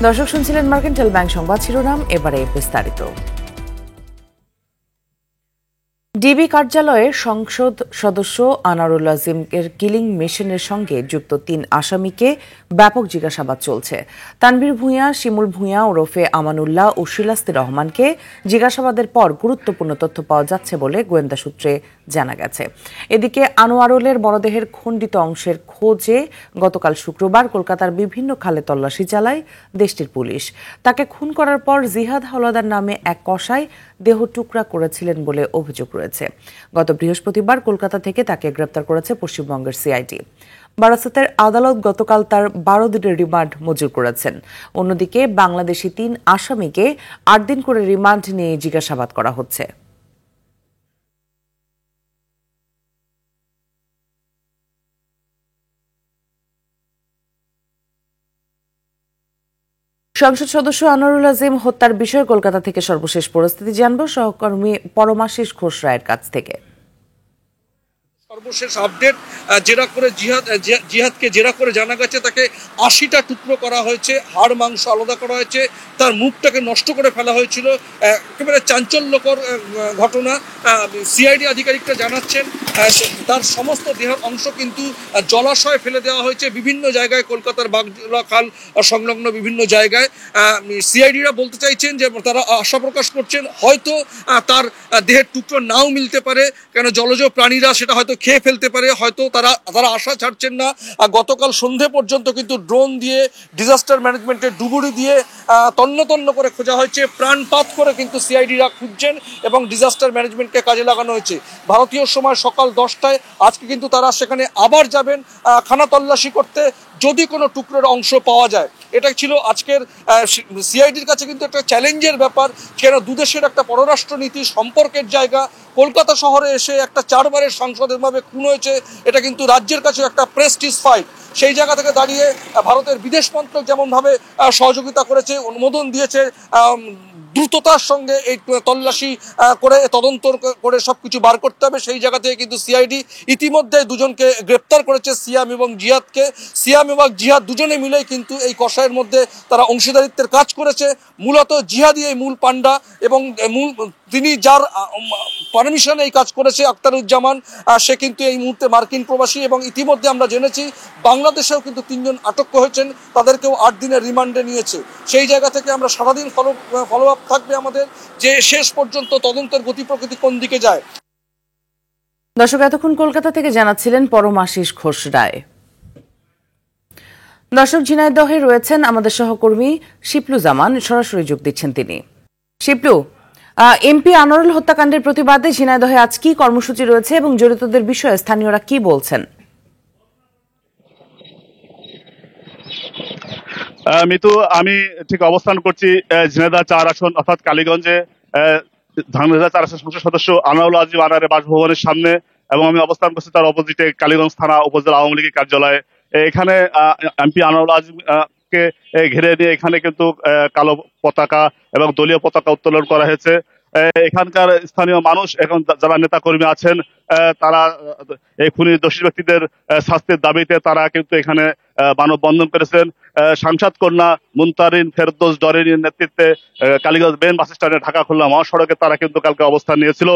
দর্শক শুনছিলেন mercantile bank সংবাদ শিরোনাম, এবারে বিস্তারিত। ডিবি কার্যালয়ে সংসদ সদস্য আনারুল আজিমের কিলিং মিশনের সঙ্গে যুক্ত ৩ আসামিকে ব্যাপক জিজ্ঞাসাবাদ চলছে। তানভীর ভূঁইয়া, শিমুল ভূঁইয়া ওরফে আমানুল্লাহ ও শিলাস্তি রহমানকে জিজ্ঞাসাবাদের পর গুরুত্বপূর্ণ তথ্য পাওয়া যাচ্ছে বলে গোয়েন্দা সূত্রে জানা গেছে। এদিকে আনোয়ারুলের মরদেহের খণ্ডিত অংশের খোঁজে গতকাল শুক্রবার কলকাতার বিভিন্ন খালে তল্লাশি চালায় দেশটির পুলিশ। তাকে খুন করার পর জিহাদ হাওলাদার নামে এক কসাই দেহ টুকরা করেছিলেন বলে অভিযোগ রয়েছে। গত বৃহস্পতিবার কলকাতা থেকে তাকে গ্রেপ্তার করেছে পশ্চিমবঙ্গের সিআইডি। বারাসতের আদালত গতকাল তার 12 দিনের রিমান্ড মঞ্জুর করেছেন। অন্যদিকে বাংলাদেশি 3 আসামিকে 8 দিন করে রিমান্ড নিয়ে জিজ্ঞাসাবাদ করা হচ্ছে। সংসদ সদস্য আনোয়ারুল আজিম হত্যার বিষয়ে কলকাতা থেকে সর্বশেষ পরিস্থিতি জানব সহকর্মী পরমাশিস ঘোষ রায়ের কাছ থেকে। সর্বশেষ আপডেট, জিহাদকে জেরা করে জানা গেছে তাকে 80টা টুকরো করা হয়েছে, হাড় মাংস আলাদা করা হয়েছে, তার মুখটাকে নষ্ট করে ফেলা হয়েছিল। একেবারে চাঞ্চল্যকর ঘটনা। সিআইডি আধিকারিকরা জানাচ্ছেন তার সমস্ত দেহের অংশ কিন্তু জলাশয়ে ফেলে দেওয়া হয়েছে বিভিন্ন জায়গায়, কলকাতার বাগজোলা খাল সংলগ্ন বিভিন্ন জায়গায়। সিআইডিরা বলতে চাইছেন যে তারা আশা প্রকাশ করছেন হয়তো তার দেহের টুকরো নাও মিলতে পারে, কেন জলজ প্রাণীরা সেটা হয়তো খেয়ে ফেলতে পারে, হয়তো তারা আশা ছাড়ছেন না। গতকাল সন্ধে পর্যন্ত কিন্তু ড্রোন দিয়ে, ডিজাস্টার ম্যানেজমেন্টের ডুবুরি দিয়ে তন্ন করে খোঁজা হয়েছে। প্রাণপাত করে কিন্তু সিআইডিরা খুঁজছেন এবং ডিজাস্টার ম্যানেজমেন্টকে কাজে লাগানো হয়েছে। ভারতীয় সময় সকাল 10টায় আজকে কিন্তু তারা সেখানে আবার যাবেন খানা তল্লাশি করতে, যদি কোনো টুকরোর অংশ পাওয়া যায়। এটা ছিল আজকের সিআইডির কাছে কিন্তু একটা চ্যালেঞ্জের ব্যাপার, কেন দুদেশের একটা পররাষ্ট্রনীতি সম্পর্কের জায়গা। কলকাতা শহরে এসে একটা 4 বারের সাংসদ এভাবে খুন হয়েছে, এটা কিন্তু রাজ্যের কাছে একটা প্রেস্টিজ ফাইট। সেই জায়গা থেকে দাঁড়িয়ে ভারতের বিদেশ মন্ত্রক যেমনভাবে সহযোগিতা করেছে, অনুমোদন দিয়েছে দ্রুততার সঙ্গে এই তল্লাশি করে তদন্ত করে সবকিছু বার করতে হবে, সেই জায়গা থেকে কিন্তু সিআইডি ইতিমধ্যে দুজনকে গ্রেপ্তার করেছে, সিয়াম এবং জিহাদকে। সিয়াম এবং জিহাদ দুজনে মিলেই কিন্তু এই কষায়ের মধ্যে তারা অংশীদারিত্বের কাজ করেছে। মূলত জিহাদি এই মূল পান্ডা এবং তিনি যার পারমিশনে এই কাজ করেছে, আখতারুজ্জামান, সে কিন্তু এই মুহূর্তে মার্কিন প্রবাসী এবং ইতিমধ্যে আমরা জেনেছি বাংলাদেশেও কিন্তু 3 জন আটক হয়েছেন, তাদেরকেও 8 দিনের রিমান্ডে নিয়েছে। সেই জায়গা থেকে আমরা সারাদিন ফলো আপ থাকবে আমাদের, যে শেষ পর্যন্ত তদন্তের গতি প্রকৃতি কোন দিকে যায়। দর্শক, এতক্ষণ কলকাতা থেকে জানাচ্ছিলেন পরমাশিস ঘোষ রায়। দর্শক, ঝিনাইদহে রয়েছেন আমাদের সহকর্মী শিপলু জামান, সরাসরি যোগ দিচ্ছেন তিনি। শিপলু, এমপি আনোয়ারুল হত্যাকাণ্ডের প্রতিবাদে ঝিনাইদহে আজ কি কর্মসূচি রয়েছে এবং জড়িতদের বিষয়ে স্থানীয়রা কি বলছেন? মিতু, আমি ঠিক অবস্থান করছি ঝিনাইদহ 4 আসন অর্থাৎ কালীগঞ্জে ঝিনাইদহ 4 আসন সংসদ সদস্য আনোয়ারুল আজিম আনারের বাসভবনের সামনে, এবং আমি অবস্থান করছি তার অপোজিটে কালীগঞ্জ থানা উপজেলা আওয়ামী লীগের কার্যালয়ে। এখানে এমপি আনোয়ারুল আজিম কে ঘিরে নিয়ে এখানে কিন্তু কালো পতাকা এবং দলীয় পতাকা উত্তোলন করা হয়েছে। এখানকার স্থানীয় মানুষ, এখন যারা নেতা কর্মী আছেন, তারা এই খুনি দোষী ব্যক্তিদের শাস্তির দাবিতে তারা কিন্তু এখানে মানববন্ধন করেছেন। সাংসদ কন্যা মুনতারিন ফেরদৌস ডরিনের নেতৃত্বে কালীগঞ্জ মেন বাস স্ট্যান্ডে ঢাকা খুলনা মহাসড়কে তারা কিন্তু কালকে অবস্থান নিয়েছিল।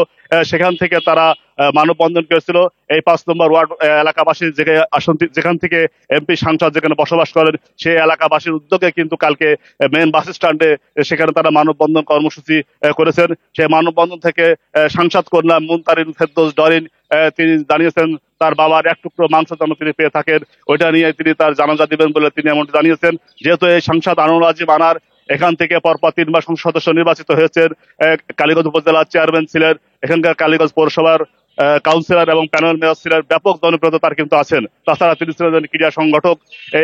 সেখান থেকে তারা মানববন্ধন করেছিল এই 5 নম্বর ওয়ার্ড এলাকাবাসী যেখান থেকে এমপি সাংসদ যেখানে বসবাস করেন, সেই এলাকাবাসীর উদ্যোগে কিন্তু কালকে মেন বাস স্ট্যান্ডে সেখানে তারা মানববন্ধন কর্মসূচি করেছেন। সেই মানববন্ধন থেকে সাংসদ কন্যা মুনতারিন ফেরদৌস ডরিন তিনি জানিয়েছেন তার বাবার 1 টুকরো মাংস যেন তিনি পেয়ে থাকেন, ওইটা নিয়ে তিনি তার জানাজা দিবেন বলে তিনি এমনটি জানিয়েছেন। যেহেতু এই সাংসদ আনোয়ারুল আজিম আনার এখান থেকে পরপর 3 বার সংসদ সদস্য নির্বাচিত হয়েছেন, কালীগঞ্জ উপজেলার চেয়ারম্যান ছিলেন, এখানকার কালীগঞ্জ পৌরসভার কাউন্সিলর এবং প্যানেল মেয়র ছিলেন, ব্যাপক জনপ্রিয়তা তার কিন্তু আছেন। তাছাড়া তিনি ছিলেন ক্রীড়া সংগঠক,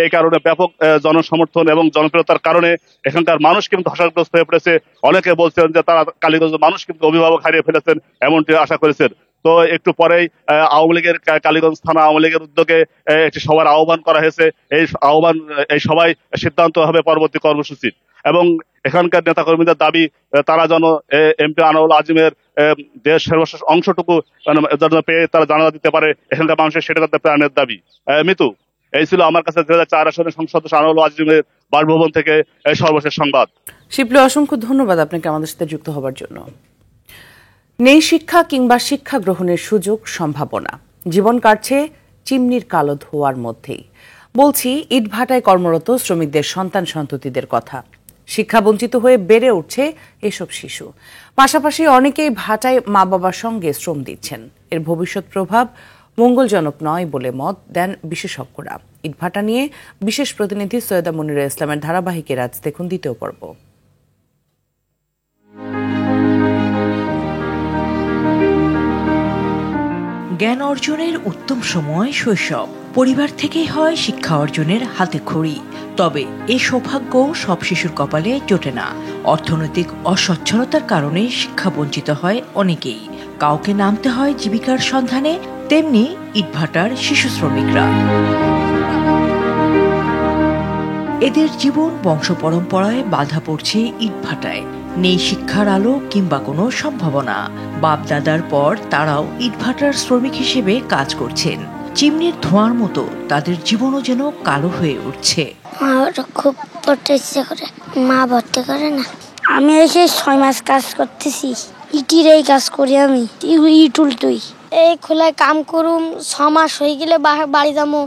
এই কারণে ব্যাপক জনসমর্থন এবং জনপ্রিয়তার কারণে এখানকার মানুষ কিন্তু হতাশাগ্রস্ত হয়ে পড়েছে। অনেকে বলছেন যে তারা কালীগঞ্জের মানুষ কিন্তু অভিভাবক হারিয়ে ফেলেছেন, এমনটি আশা করেছেন। তো একটু পরেই আওয়ামী লীগের কালীগঞ্জ থানা আওয়ামী লীগের উদ্যোগে একটি সভার আহ্বান করা হয়েছে। এই সভায় সিদ্ধান্ত হবে পরবর্তী কর্মসূচি, এবং এখানকার নেতাকর্মীদের দাবি তারা যেন এমপি আনোয়ারুল আজিমের দেশ সর্বশেষ অংশটুকু পেয়ে তারা জানাজা দিতে পারে, এখানকার মানুষের সেটা তাদের প্রাণের দাবি। মিতু, এই ছিল আমার কাছে 2004 আসনের সংসদ সদস্য আনোয়ারুল আজিমের বাসভবন থেকে সর্বশেষ সংবাদ। শিবলু, অসংখ্য ধন্যবাদ আপনাকে আমাদের সাথে যুক্ত হবার জন্য। নেই শিক্ষা কিংবা শিক্ষা গ্রহণের সুযোগ সম্ভাবনা, জীবন কাটছে চিমনির কালো ধোঁয়ার মধ্যেই। বলছি ইটভাটায় কর্মরত শ্রমিকদের সন্তান সন্ততিদের কথা। শিক্ষা বঞ্চিত হয়ে বেড়ে উঠছে এসব শিশু। পাশাপাশি অনেকেই ভাটায় মা বাবার সঙ্গে শ্রম দিচ্ছেন। এর ভবিষ্যৎ প্রভাব মঙ্গলজনক নয় বলে মত দেন বিশেষজ্ঞরা। ইটভাটা নিয়ে বিশেষ প্রতিনিধি সৈয়দা মুনিরা ইসলামের ধারাবাহিকের আজ দেখুন দ্বিতীয় পর্ব। জ্ঞান অর্জনের উত্তম সময় শৈশব। পরিবার থেকেই হয় শিক্ষা অর্জনের হাতেখড়ি। তবে এই সৌভাগ্য সব শিশুর কপালে জোটে না। অর্থনৈতিক অসচ্ছলতার কারণে শিক্ষা বঞ্চিত হয় অনেকেই। কাউকে নামতে হয় জীবিকার সন্ধানে, তেমনি ইটভাটার শিশু শ্রমিকরা। এদের জীবন বংশ পরম্পরায় বাধা পড়ছে ইটভাটায়। নেই শিক্ষার আলো কিংবা কোনো সম্ভাবনা। বাপ দাদার পর তারাও ইটভাটার শ্রমিক হিসেবে কাজ করছেন। চিমনির ধোঁয়ার মতো তাদের জীবনও যেন কালো হয়ে উঠছে। খুব পড়তে ইচ্ছে করে, মা ভর্তি করে না। আমি এসে 6 মাস কাজ করতেছি, ইটির এই কাজ করি আমি, ইট উল্টুই। এই খোলায় কাম করুম, 6 মাস হয়ে গেলে বাড়ি যাবো।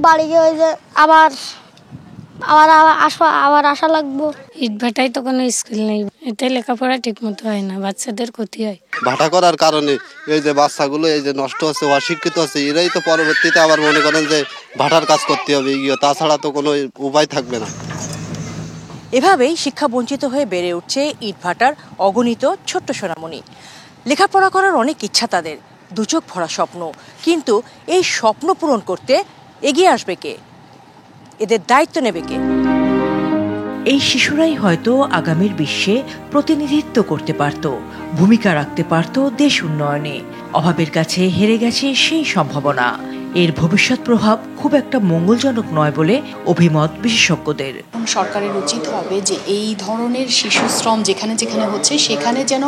বাড়ি গিয়ে ওই যে আবার আসা লাগবো। ইটভাটায় তো কোনো স্কুল নেই, এতে লেখাপড়া ঠিক মতো হয় না, বাচ্চাদের ক্ষতি হয়। ভাটা করার কারণে এই যে বাচ্চাগুলো এই যে নষ্ট হচ্ছে, অশিক্ষিত হচ্ছে, এরাই তো পরবর্তীতে আবার মনে করেন যে ভাটার কাজ করতে হবে, তাছাড়া তো কোনো উপায় থাকবে না। এভাবেই শিক্ষা বঞ্চিত হয়ে বেড়ে উঠছে ইটভাটার অগণিত ছোট্ট সোনামণি। লেখাপড়া করার অনেক ইচ্ছা তাদের, দুচোখ ভরা স্বপ্ন। কিন্তু এই স্বপ্ন পূরণ করতে এগিয়ে আসবে কে? এদের দায়িত্ব নেবে কে? এই শিশুরাই হয়তো আগামীর বিশ্বে প্রতিনিধিত্ব করতে পারত, ভূমিকা রাখতে পারত দেশ উন্নয়নে। অভাবের কাছে হেরে গেছে সেই সম্ভাবনা। এর ভবিষ্যৎ প্রভাব খুব একটা মঙ্গলজনক নয় বলে অভিমত বিশেষজ্ঞদের। সরকারের উচিত হবে যে এই ধরনের শিশু শ্রম যেখানে যেখানে হচ্ছে সেখানে যেন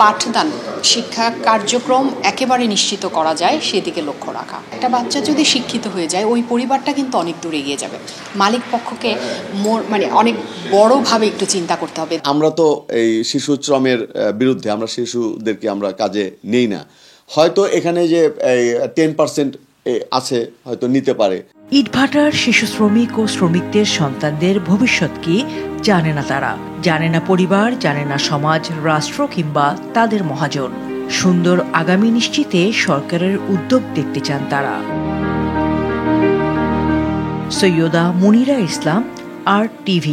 পাঠদান শিক্ষা কার্যক্রম একেবারে নিশ্চিত করা যায়, সেদিকে লক্ষ্য রাখা। একটা বাচ্চা যদি শিক্ষিত হয়ে যায়, ওই পরিবারটা কিন্তু অনেক দূরে এগিয়ে যাবে। মালিক পক্ষকে অনেক বড়ভাবে একটু চিন্তা করতে হবে। আমরা তো এই শিশু শ্রমের বিরুদ্ধে, আমরা শিশুদেরকে আমরা কাজে নেই না। হয়তো এখানে যে 10% আছে, হয়তো নিতে পারে। ইটভাটার শিশু শ্রমিক ও শ্রমিকদের সন্তানদের ভবিষ্যৎ কি জানে না তারা। জানে না পরিবার, জানে না সমাজ, রাষ্ট্র কিংবা তাদের মহাজন। সুন্দর আগামী নিশ্চিতে সরকারের উদ্যোগ দেখতে চান তারা। সৈয়দা মুনিরা ইসলাম, RTV।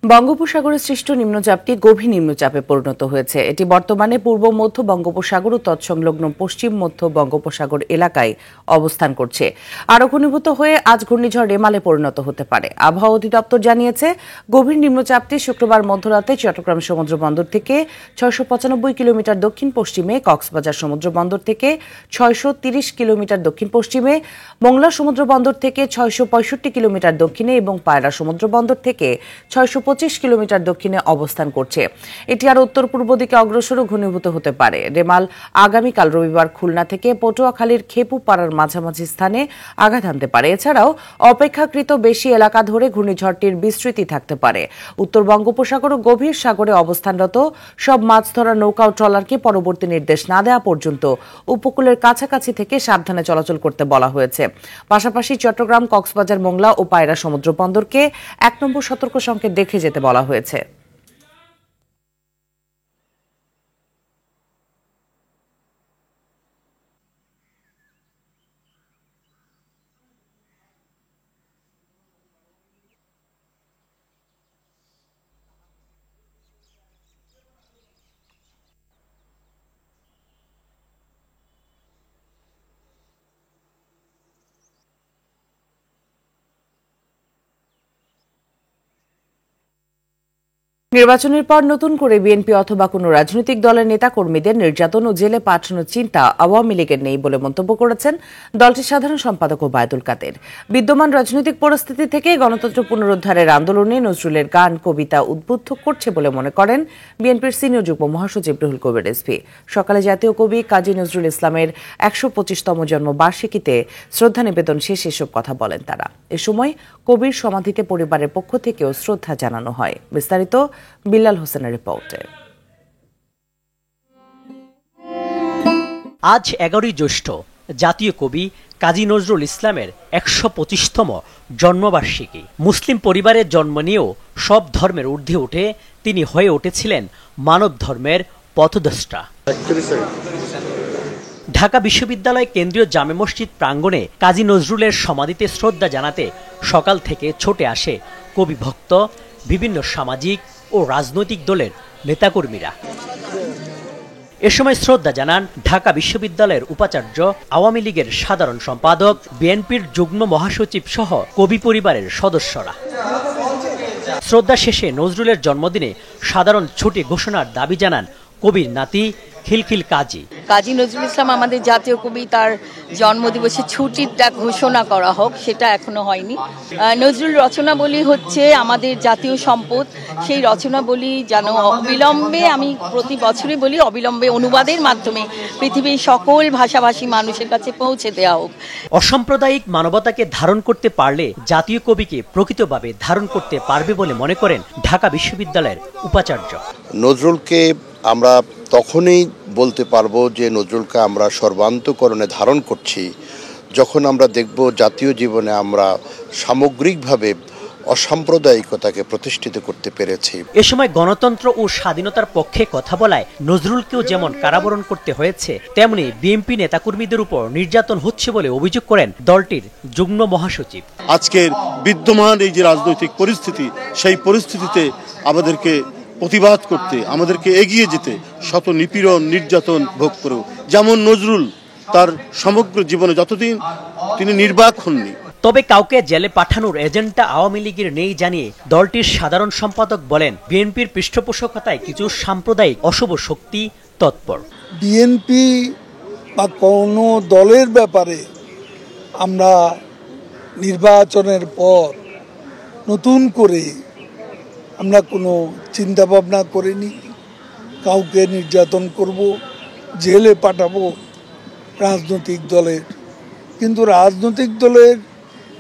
বঙ্গোপসাগরে সৃষ্ট নিম্নচাপটি গভীর নিম্নচাপে পরিণত হয়েছে। এটি বর্তমানে পূর্ব মধ্য বঙ্গোপসাগর ও তৎসংলগ্ন পশ্চিম মধ্য বঙ্গোপসাগর এলাকায় অবস্থান করছে। আরও ঘনীভূত হয়ে আজ ঘূর্ণিঝড় রেমালে পরিণত হতে পারে। আবহাওয়া অধিদপ্তর জানিয়েছে, গভীর নিম্নচাপটি শুক্রবার মধ্যরাতে চট্টগ্রাম সমুদ্র বন্দর থেকে 695 কিলোমিটার দক্ষিণ পশ্চিমে, কক্সবাজার সমুদ্র বন্দর থেকে 630 কিলোমিটার দক্ষিণ পশ্চিমে, মোংলা সমুদ্র বন্দর থেকে 665 কিলোমিটার দক্ষিণে এবং পায়রা সমুদ্র বন্দর থেকে 625 কিলোমিটার দক্ষিণে অবস্থান করছে। এটি আর উত্তর পূর্ব দিকে অগ্রসর ও ঘনীভূত হতে পারে। রেমাল আগামীকাল রবিবার খুলনা থেকে পটুয়াখালীর খেপুপাড়ার মাঝামাঝি স্থানে আঘাত হানতে পারে। এছাড়াও অপেক্ষাকৃত বেশি এলাকা ধরে ঘূর্ণিঝড়টির বিস্তৃতি থাকতে পারে। উত্তর বঙ্গোপসাগর ও গভীর সাগরে অবস্থানরত সব মাছ ধরা নৌকা ও ট্রলারকে পরবর্তী নির্দেশ না দেওয়া পর্যন্ত উপকূলের কাছাকাছি থেকে সাবধানে চলাচল করতে বলা হয়েছে। পাশাপাশি চট্টগ্রাম, কক্সবাজার, মোংলা ও পায়রা সমুদ্র বন্দরকে 1 নম্বর সতর্ক সংকেত দেখে যেতে বলা হয়েছে। নির্বাচনের পর নতুন করে বিএনপি অথবা কোনো রাজনৈতিক দলের নেতাকর্মীদের নির্যাতন ও জেলে পাঠানোর চিন্তা আওয়ামী লীগের নেই বলে মন্তব্য করেছেন দলটির সাধারণ সম্পাদক ওবায়দুল কাদের। বিদ্যমান রাজনৈতিক পরিস্থিতি থেকে গণতন্ত্র পুনরুদ্ধারের আন্দোলনে নজরুলের গান কবিতা উদ্বুদ্ধ করছে বলে মনে করেন বিএনপির সিনিয়র যুগ্ম মহাসচিব রুহুল কবির রিজভী। সকালে জাতীয় কবি কাজী নজরুল ইসলামের ১২৫তম জন্মবার্ষিকীতে শ্রদ্ধা নিবেদন শেষে এসব কথা বলেন তারা। এ সময় কবির সমাধিতে পরিবারের পক্ষ থেকেও শ্রদ্ধা জানানো হয়। বিস্তারিত বিল্লাল হোসেনের রিপোর্টে। আজ ১১ই জ্যৈষ্ঠ জাতীয় কবি কাজী নজরুল ইসলামের ১২৫তম জন্মবার্ষিকী। মুসলিম পরিবারের জন্ম নিয়েও সব ধর্মের ঊর্ধ্বে উঠে তিনি হয়ে উঠেছিলেন মানব ধর্মের পথদ্রষ্টা। ঢাকা বিশ্ববিদ্যালয় কেন্দ্রীয় জামে মসজিদ প্রাঙ্গণে কাজী নজরুলের সমাধিতে শ্রদ্ধা জানাতে সকাল থেকে ছুটে আসে কবি ভক্ত, বিভিন্ন সামাজিক ও রাজনৈতিক দলের নেতাকর্মীরা। এ সময় শ্রদ্ধা জানান ঢাকা বিশ্ববিদ্যালয়ের উপাচার্য, আওয়ামী লীগের সাধারণ সম্পাদক, বিএনপির যুগ্ম মহাসচিব সহ কবি পরিবারের সদস্যরা। শ্রদ্ধা শেষে নজরুলের জন্মদিনে সাধারণ ছুটি ঘোষণার দাবি জানান কবির নাতি খিলখিল কাজী। কাজী নজরুল ইসলাম আমাদের জাতীয় কবি, তার জন্মদিবসে ছুটিটা ঘোষণা করা হোক, সেটা এখনো হয়নি। নজরুল রচনাবলী হচ্ছে আমাদের জাতীয় সম্পদ, সেই রচনাবলী যেন অবিলম্বে, আমি প্রতি বছরই বলি, অবিলম্বে অনুবাদের মাধ্যমে পৃথিবীর সকল ভাষাভাষী মানুষের কাছে পৌঁছে দেওয়া হোক। অসাম্প্রদায়িক মানবতাকে ধারণ করতে পারলে জাতীয় কবিকে প্রকৃতভাবে ধারণ করতে পারবে বলে মনে করেন ঢাকা বিশ্ববিদ্যালয়ের উপাচার্য। নজরুলকে আমরা তখনই বলতে পারবো যে নজরুলকে আমরা সর্বান্তকরণে ধারণ করছি যখন আমরা দেখব জাতীয় জীবনে আমরা সামগ্রিকভাবে অসাম্প্রদায়িকতাকে প্রতিষ্ঠিত করতে পেরেছি। এ সময় গণতন্ত্র ও স্বাধীনতার পক্ষে কথা বলায় নজরুলকেও যেমন কারাবরণ করতে হয়েছে, তেমনি বিএনপি নেতাকর্মীদের উপর নির্যাতন হচ্ছে বলে অভিযোগ করেন দলটির যুগ্ম মহাসচিব। আজকের বিদ্যমান এই যে রাজনৈতিক পরিস্থিতি, সেই পরিস্থিতিতে আমাদেরকে প্রতিবাদ করতে, আমাদেরকে এগিয়ে যেতে, শত নিপীড়ন নির্যাতন ভোগ করেও, যেমন নজরুল তার সমগ্র জীবনে যতদিন তিনি নির্বাক হননি। তবে কাউকে জেলে পাঠানোর এজেন্ডা আওয়ামী লীগের নেই জানিয়ে দলটির সাধারণ সম্পাদক বলেন বিএনপির পৃষ্ঠপোষকতায় কিছু সাম্প্রদায়িক অশুভ শক্তি তৎপর। বিএনপি বা কোনো দলের ব্যাপারে আমরা নির্বাচনের পর নতুন করে আমরা কোনো চিন্তা ভাবনা করিনি। কাউকে নির্যাতন করব, জেলে পাঠাবো রাজনৈতিক দলের, কিন্তু রাজনৈতিক দলের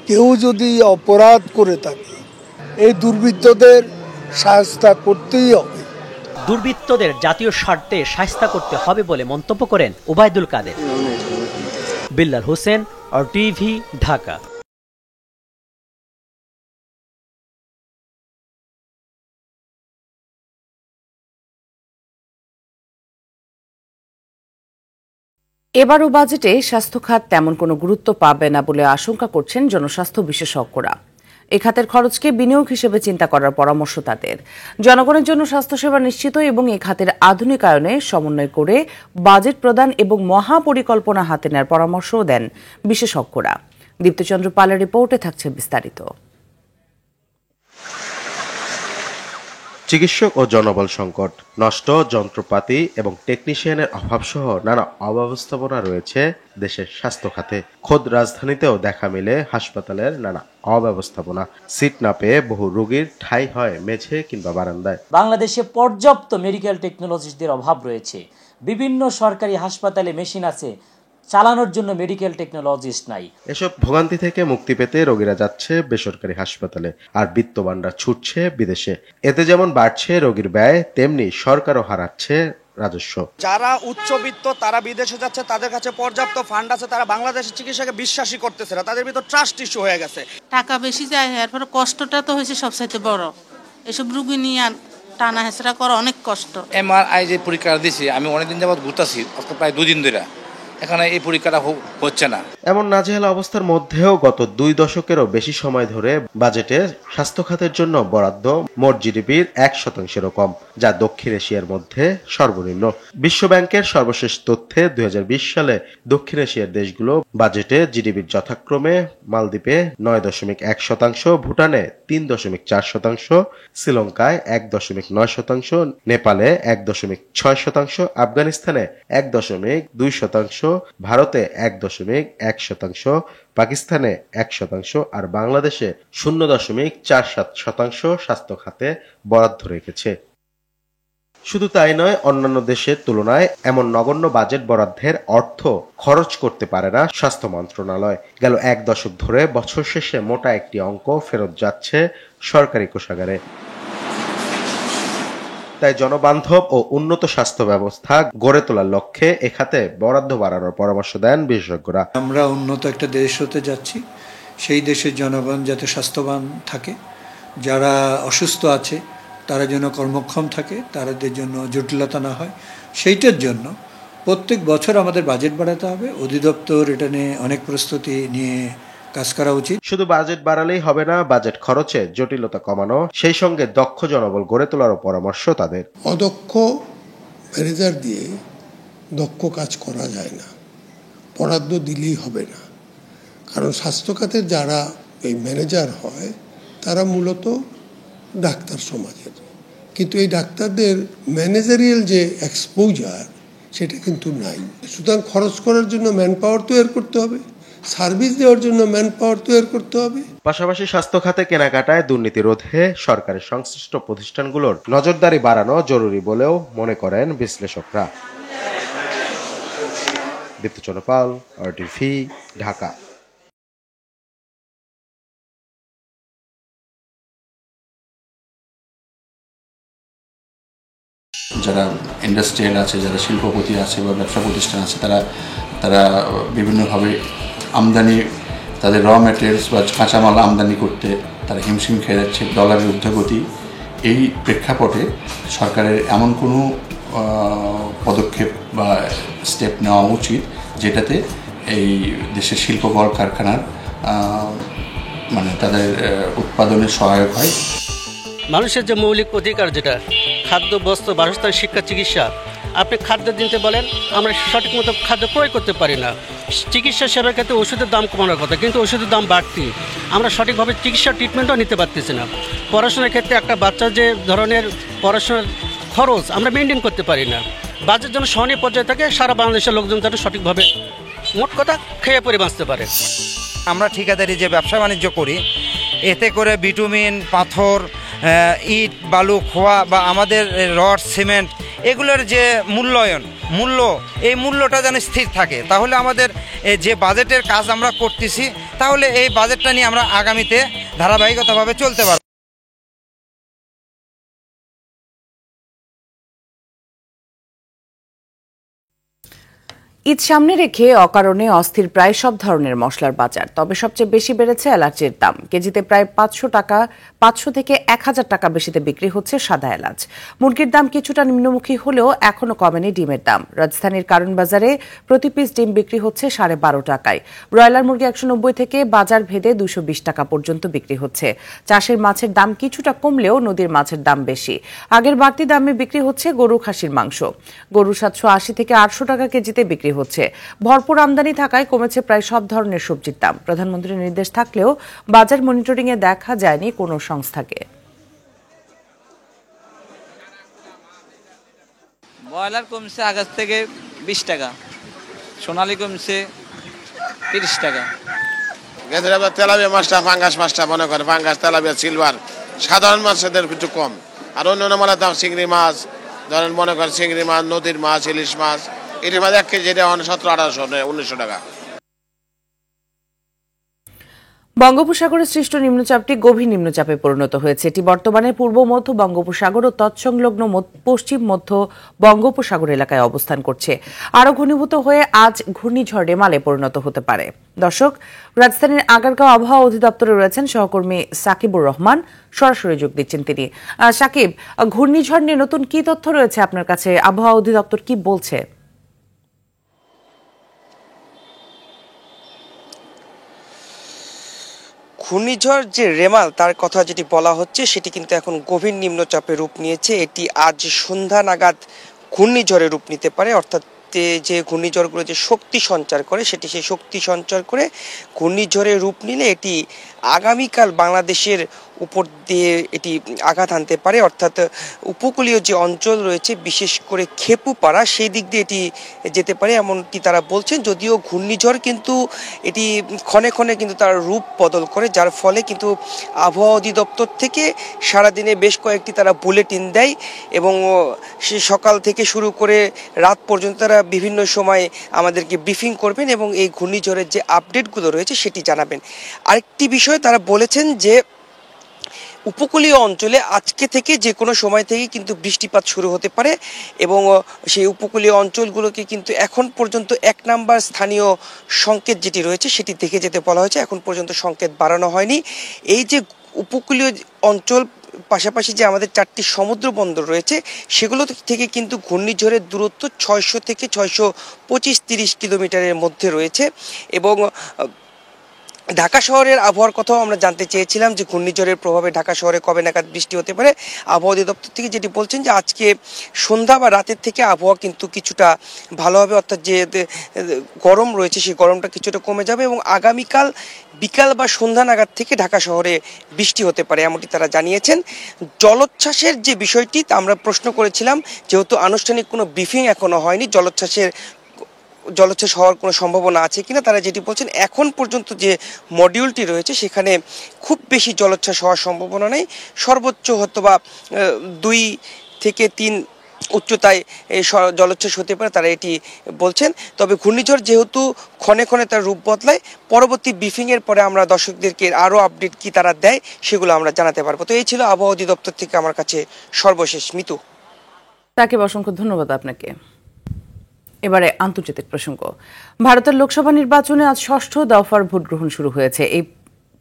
কেউ যদি অপরাধ করে থাকে এই দুর্বৃত্তদের শাস্তি করতেই হবে। দুর্বৃত্তদের জাতীয় স্বার্থে শাস্তি করতে হবে বলে মন্তব্য করেন ওবায়দুল কাদের। বিল্লাল হোসেন, RTV, ঢাকা। এবারও বাজেটে স্বাস্থ্য খাত তেমন কোনো গুরুত্ব পাবে না বলে আশঙ্কা করছেন জনস্বাস্থ্য বিশেষজ্ঞরা। এ খাতের খরচকে বিনিয়োগ হিসেবে চিন্তা করার পরামর্শ তাদের। জনগণের জন্য স্বাস্থ্যসেবা নিশ্চিত এবং এ খাতের আধুনিকায়নে সমন্বয় করে বাজেট প্রদান এবং মহাপরিকল্পনা হাতে নেওয়ার পরামর্শও দেন বিশেষজ্ঞরা। দীপ্তচন্দ্র পালের রিপোর্টে থাকছে বিস্তারিত। চিকিৎসক ও জনবল সংকট, নষ্ট যন্ত্রপাতি এবং টেকনিশিয়ানের অভাবসহ নানা অব্যবস্থাপনা রয়েছে দেশের স্বাস্থ্য খাতে। খোদ রাজধানীতেও দেখা মিলে হাসপাতালের নানা অব্যবস্থাপনা। সিট না পেয়ে বহু রোগীর ঠাঁই হয় মেঝে কিংবা বারান্দায়। বাংলাদেশে পর্যাপ্ত মেডিকেল টেকনোলজিস্টদের অভাব রয়েছে। বিভিন্ন সরকারি হাসপাতালে মেশিন আছে, চালানোর জন্য মেডিকেল টেকনোলজিস্ট নাই। এসব ভোগান্তি থেকে মুক্তি পেতে রোগীরা যাচ্ছে বেসরকারি হাসপাতালে, আর বিত্তবানরা ছুটছে বিদেশে। এতে যেমন বাড়ছে রোগীর ব্যয়, তেমনি সরকারও হারাচ্ছে রাজস্ব। যারা উচ্চবিত্ত তারা বিদেশে যাচ্ছে, তাদের কাছে পর্যাপ্ত ফান্ড আছে, তারা বাংলাদেশের চিকিৎসাকে বিশ্বাসী করতেছে না, তাদের ভিতর ট্রাস্ট ইস্যু হয়ে গেছে। টাকা বেশি যায়, এরপর কষ্টটা তো হয়েছে সবচাইতে বড়। এসব রোগী নিয়ে টানা হেঁচড়া করা অনেক কষ্ট। MRI যে পরীক্ষা দিয়েছি আমি অনেকদিন যাবত ঘুরতেছি, প্রায় 2 দিন ধরে। এখানে এই পরীক্ষাটা হচ্ছে না। এমন নাজেহাল অবস্থার মধ্যেও গত 2 দশকেরও বেশি সময় ধরে বাজেটে স্বাস্থ্য খাতের জন্য বরাদ্দ মোট জিডিপির 1%-এরও কম, যা দক্ষিণ এশিয়ার মধ্যে সর্বনিম্ন। বিশ্ব ব্যাংকের সর্বশেষ তথ্যে 2020 সালে দক্ষিণ এশিয়ার দেশগুলো বাজেটে জিডিপির যথাক্রমে মালদ্বীপে 9.1%, ভুটানে 3.4%, শ্রীলঙ্কায় 1.9%, নেপালে 1.6%, আফগানিস্তানে 1.2%, ভারতে 1.1%, পাকিস্তানে 1%, আর বাংলাদেশে 0.47% স্বাস্থ্য খাতে বরাদ্দ রেখেছে। শুধু তাই নয়, অন্যান্য দেশের তুলনায় এমন নগণ্য বাজেট বরাদ্দের অর্থ খরচ করতে পারে না স্বাস্থ্য মন্ত্রণালয়। গেল 1 দশক ধরে বছর শেষে মোটা একটি অঙ্ক ফেরত যাচ্ছে সরকারি কোষাগারে। তাই জনবান্ধব ও উন্নত স্বাস্থ্য ব্যবস্থা গড়ে তোলার লক্ষ্যে এ খাতে বরাদ্দ বাড়ানোর পরামর্শ দেন বিশেষজ্ঞরা। আমরা উন্নত একটা দেশ হতে যাচ্ছি, সেই দেশের জনগণ যাতে স্বাস্থ্যবান থাকে, যারা অসুস্থ আছে তারা যেন কর্মক্ষম থাকে, তাদের জন্য জটিলতা না হয়, সেইটার জন্য প্রত্যেক বছর আমাদের বাজেট বাড়াতে হবে। অধিদপ্তর এটা নিয়ে অনেক প্রস্তুতি নিয়ে কাজ করা উচিত। শুধু বাজেট বাড়ালেই হবে না, বাজেট খরচে জটিলতা কমানো, সেই সঙ্গে দক্ষ জনবল গড়ে তোলারও পরামর্শ তাদের। অদক্ষ ম্যানেজার দিয়ে দক্ষ কাজ করা যায় না, বরাদ্দ দিলেই হবে না। কারণ স্বাস্থ্য খাতের যারা এই ম্যানেজার হয় তারা মূলত ডাক্তার সমাজের, কিন্তু এই ডাক্তারদের ম্যানেজারিয়াল যে এক্সপোজার সেটা কিন্তু নাই। সুতরাং খরচ করার জন্য ম্যান পাওয়ার তৈরি করতে হবে, সার্ভিস দেওয়ার জন্য ম্যান পাওয়ার তৈরি করতে হবে। পাশাপাশি স্বাস্থ্য খাতে কেনাকাটায় দুর্নীতি রোধে সরকারের সংশ্লিষ্ট প্রতিষ্ঠানগুলোর নজরদারি বাড়ানো জরুরি বলেও মনে করেন বিশ্লেষকরা। দীপ্তচন্দ্র পাল, RTV, ঢাকা। যারা ইন্ডাস্ট্রিয়াল আছে, যারা শিল্পপতি আছে বা ব্যবসা প্রতিষ্ঠান আছে, তারা বিভিন্নভাবে আমদানি, তাদের র ম্যাটেরিয়ালস বা কাঁচামাল আমদানি করতে তারা হিমশিম খেয়ে যাচ্ছে, ডলারের ঊর্ধ্বগতি। এই প্রেক্ষাপটে সরকারের এমন কোনো পদক্ষেপ বা স্টেপ নেওয়া উচিত যেটাতে এই দেশের শিল্প কল কারখানার মানে তাদের উৎপাদনে সহায়ক হয়। মানুষের যে মৌলিক অধিকার, যেটা খাদ্য, বস্ত্র, বাসস্থান, শিক্ষা, চিকিৎসা, আপনি খাদ্য দিতে বলেন, আমরা সঠিক মতো খাদ্য ক্রয় করতে পারি না। চিকিৎসা সেবার ক্ষেত্রে ওষুধের দাম কমানোর কথা, কিন্তু ওষুধের দাম বাড়তি, আমরা সঠিকভাবে চিকিৎসা ট্রিটমেন্টও নিতে পারতেছি না। পড়াশোনার ক্ষেত্রে একটা বাচ্চার যে ধরনের পড়াশোনার খরচ আমরা মেনটেন করতে পারি না। বাজেট যেন সহনীয় পর্যায়ে থাকে, সারা বাংলাদেশের লোকজন যাতে সঠিকভাবে মোট কথা খেয়ে পরে বাঁচতে পারে। আমরা ঠিকাদারি যে ব্যবসা বাণিজ্য করি, এতে করে বিটুমিন, পাথর, ইট, বালু, খোয়া বা আমাদের রড, সিমেন্ট, এগুলোর যে মূল্য, এই মূল্যটা যেন স্থির থাকে। তাহলে আমাদের যে বাজেটের কাজ আমরা করতেছি, তাহলে এই বাজেটটা নিয়ে আমরা আগামীতে ধারাবাহিকতাভাবে চলতে পারব। ঈদ সামনে রেখে অকারণে অস্থির প্রায় সব ধরনের মশলার বাজার। তবে সবচেয়ে বেশি বেড়েছে এলাচের দাম। কেজিতে প্রায় 500 থেকে 1000 টাকা বেশিতে বিক্রি হচ্ছে সাদা এলাচ। মুরগির দাম কিছুটা নিম্নমুখী হলেও এখনো কমেনি ডিমের দাম। রাজধানীর কারণ বাজারে প্রতি পিস ডিম বিক্রি হচ্ছে 12.5 টাকায়। ব্রয়লার মুরগি 190 থেকে বাজার ভেদে 220 টাকা পর্যন্ত বিক্রি হচ্ছে। চাষের মাছের দাম কিছুটা কমলেও নদীর মাছের দাম বেশি। আগের বাড়তি দামে বিক্রি হচ্ছে গরু, খাসির মাংস। গরু 780 থেকে 800 টাকা কেজিতে বিক্রি হচ্ছে। ভরপুর আমদানি থাকায় কমেছে প্রায় সব ধরনের সবজির দাম। প্রধানমন্ত্রীর নির্দেশ থাকলেও বাজার মনিটরিং এ দেখা যায়নি কোনো সংস্থাকে। ব্রয়লার কমছে আগস্ট থেকে 20 টাকা, সোনালী কমছে 30 টাকা। তেলাপিয়া মাছটা, পাঙ্গাস মাছটা মনে করে, পাঙ্গাস, তেলাপিয়া, সিলভার, সাধারণ মাছের কিছু কম। আর অন্যান্য মাছের দাম, চিংড়ি মাছ ধরেন মনে করেন, চিংড়ি মাছ, নদীর মাছ, ইলিশ মাছ, এটির মাঝে 1 কেজি 1700-1800-1900 টাকা। বঙ্গোপসাগরে সৃষ্ট নিম্নচাপটি গভীর নিম্নচাপে পরিণত হয়েছে। এটি বর্তমানে পূর্ব মধ্য বঙ্গোপসাগর ও তৎসংলগ্ন পশ্চিম মধ্য বঙ্গোপসাগর এলাকায় অবস্থান করছে। আরও ঘনীভূত হয়ে আজ ঘূর্ণিঝড় রেমালে পরিণত হতে পারে। দর্শক, রাজধানীর আগারগাঁও আবহাওয়া অধিদপ্তরে রয়েছেন সহকর্মী সাকিবুর রহমান, সরাসরি যোগ দিচ্ছেন তিনি। সাকিব, ঘূর্ণিঝড় নিয়ে নতুন কি তথ্য রয়েছে আপনার কাছে? আবহাওয়া অধিদপ্তর কি বলছে? ঘূর্ণিঝড় যে রেমাল তার কথা যেটি বলা হচ্ছে সেটি কিন্তু এখন গভীর নিম্নচাপে রূপ নিয়েছে। এটি আজ সন্ধ্যা নাগাদ ঘূর্ণিঝড়ে রূপ নিতে পারে, অর্থাৎ যে ঘূর্ণিঝড়গুলো যে শক্তি সঞ্চার করে সেটি সেই শক্তি সঞ্চার করে ঘূর্ণিঝড়ে রূপ নিলে এটি আগামীকাল বাংলাদেশের উপর দিয়ে এটি আঘাত আনতে পারে, অর্থাৎ উপকূলীয় যে অঞ্চল রয়েছে বিশেষ করে খেপুপাড়া সেই দিক দিয়ে এটি যেতে পারে এমনটি তারা বলছেন। যদিও ঘূর্ণিঝড় কিন্তু এটি ক্ষণে ক্ষণে কিন্তু তার রূপ বদল করে, যার ফলে কিন্তু আবহাওয়া অধিদপ্তর থেকে সারাদিনে বেশ কয়েকটি তারা বুলেটিন দেয় এবং সে সকাল থেকে শুরু করে রাত পর্যন্ত তারা বিভিন্ন সময় আমাদেরকে ব্রিফিং করবেন এবং এই ঘূর্ণিঝড়ের যে আপডেটগুলো রয়েছে সেটি জানাবেন। আরেকটি বিষয় তারা বলেছেন যে উপকূলীয় অঞ্চলে আজকে থেকে যে কোনো সময় থেকে কিন্তু বৃষ্টিপাত শুরু হতে পারে এবং সেই উপকূলীয় অঞ্চলগুলোকে কিন্তু এখন পর্যন্ত 1 নাম্বার স্থানীয় সংকেত যেটি রয়েছে সেটি দেখে যেতে বলা হয়েছে। এখন পর্যন্ত সংকেত বাড়ানো হয়নি। এই যে উপকূলীয় অঞ্চল পাশাপাশি যে আমাদের 4টি সমুদ্র বন্দর রয়েছে সেগুলো থেকে কিন্তু ঘূর্ণিঝড়ের দূরত্ব 600 থেকে 625-30 কিলোমিটারের মধ্যে রয়েছে এবং ঢাকা শহরের আবহাওয়ার কথাও আমরা জানতে চেয়েছিলাম যে ঘূর্ণিঝড়ের প্রভাবে ঢাকা শহরে কবে নাগাদ বৃষ্টি হতে পারে। আবহাওয়া অধিদপ্তর থেকে যেটি বলছেন যে আজকে সন্ধ্যা বা রাতের থেকে আবহাওয়া কিন্তু কিছুটা ভালো হবে, অর্থাৎ যে গরম রয়েছে সেই গরমটা কিছুটা কমে যাবে এবং আগামীকাল বিকাল বা সন্ধ্যা নাগাদ থেকে ঢাকা শহরে বৃষ্টি হতে পারে এমনটি তারা জানিয়েছেন। জলোচ্ছ্বাসের যে বিষয়টি আমরা প্রশ্ন করেছিলাম, যেহেতু আনুষ্ঠানিক কোনো ব্রিফিং এখনো হয়নি, জলোচ্ছ্বাস হওয়ার কোনো সম্ভাবনা আছে কিনা, তারা যেটি বলছেন এখন পর্যন্ত যে মডিউলটি রয়েছে সেখানে খুব বেশি জলোচ্ছ্বাস হওয়ার সম্ভাবনা নেই, সর্বোচ্চ হয়তো বা 2 থেকে 3 উচ্চতায় জলোচ্ছ্বাস হতে পারে, তারা এটি বলছেন। তবে ঘূর্ণিঝড় যেহেতু ক্ষণে ক্ষণে তার রূপ বদলায়, পরবর্তী ব্রিফিংয়ের পরে আমরা দর্শকদেরকে আরও আপডেট কি তারা দেয় সেগুলো আমরা জানাতে পারবো। তো এই ছিল আবহাওয়া অধিদপ্তর থেকে আমার কাছে সর্বশেষ। মিতু, তাকে অসংখ্য ধন্যবাদ আপনাকে। এবারে আন্তর্জাতিক প্রসঙ্গ। ভারতের লোকসভা নির্বাচনে আজ 6ষ্ঠ দফার ভোট গ্রহণ শুরু হয়েছে। এই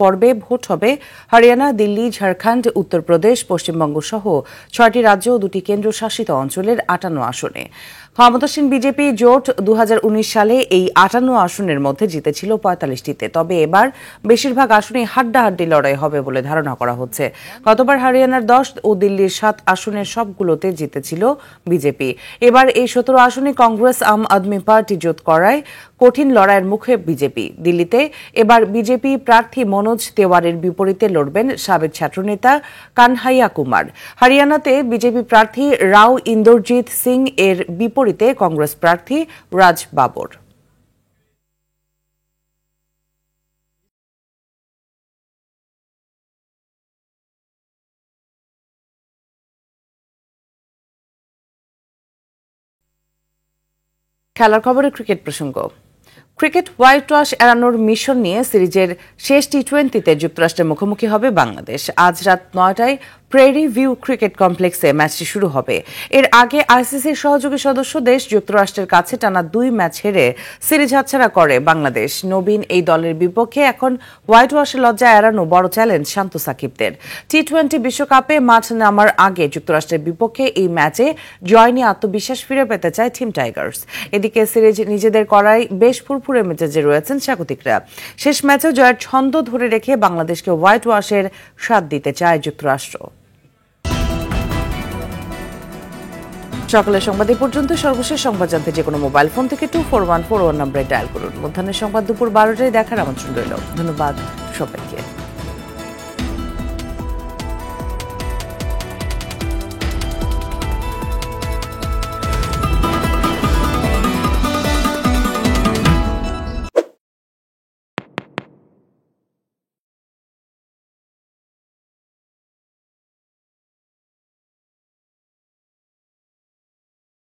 পর্বে ভোট হবে হরিয়ানা, দিল্লি, ঝাড়খণ্ড, উত্তরপ্রদেশ, পশ্চিমবঙ্গ সহ 6টি রাজ্য ও 2টি কেন্দ্রশাসিত অঞ্চলের 58 আসনে। ক্ষমতাসীন বিজেপি জোট 2019 সালে এই 58 আসনের মধ্যে জিতেছিল 45টিতে। তবে এবার বেশিরভাগ আসনে হাড্ডাহাড্ডি লড়াই হবে বলে ধারণা করা হচ্ছে। গতবার হরিয়ানার 10 ও দিল্লির 7 আসনের সবগুলোতে জিতেছিল বিজেপি। এবার এই 17 আসনে কংগ্রেস আম আদমি পার্টি জোট করায় কঠিন লড়াইয়ের মুখে বিজেপি। দিল্লিতে এবার বিজেপি প্রার্থী মনোজ তেওয়ারের বিপরীতে লড়বেন সাবেক ছাত্রনেতা কানহাইয়া কুমার। হরিয়ানাতে বিজেপি প্রার্থী রাও ইন্দরজিৎ সিং এর বিপরীতে কংগ্রেস প্রার্থী রাজ বাবর। খেলার খবরে ক্রিকেট প্রসঙ্গ। ক্রিকেট হোয়াইট ওয়াশ এড়ানোর মিশন নিয়ে সিরিজের শেষ টি20তে যুক্তরাষ্ট্রের মুখোমুখি হবে বাংলাদেশ। আজ রাত 9টায় প্রেরি ভিউ ক্রিকেট কমপ্লেক্সে ম্যাচটি শুরু হবে। এর আগে আইসিসির সহযোগী সদস্য দেশ যুক্তরাষ্ট্রের কাছে টানা 2 ম্যাচ হেরে সিরিজ হাতছাড়া করে বাংলাদেশ। নবীন এই দলের বিপক্ষে এখন হোয়াইট ওয়াশের লজ্জা এড়ানো বড় চ্যালেঞ্জ শান্ত সাকিবদের। টি20 বিশ্বকাপে মাঠ নামার আগে যুক্তরাষ্ট্রের বিপক্ষে এই ম্যাচে জয় নিয়ে আত্মবিশ্বাস ফিরে পেতে চায় টিম টাইগার্স। এদিকে সিরিজ নিজেদের করায় বেশ ফুরফুরে মেজাজে রয়েছেন স্বাগতিকরা। শেষ ম্যাচেও জয়ের ছন্দ ধরে রেখে বাংলাদেশকে হোয়াইট ওয়াশের স্বাদ দিতে চায় যুক্তরাষ্ট্র। সকালের সংবাদ এই পর্যন্ত। সর্বশেষ সংবাদ জানতে যে কোনো মোবাইল ফোন থেকে 2414 নম্বরে ডায়াল করুন। মধ্যাহ্নের সংবাদ দুপুর 12টায় দেখার আমন্ত্রণ রইল। ধন্যবাদ সবাইকে।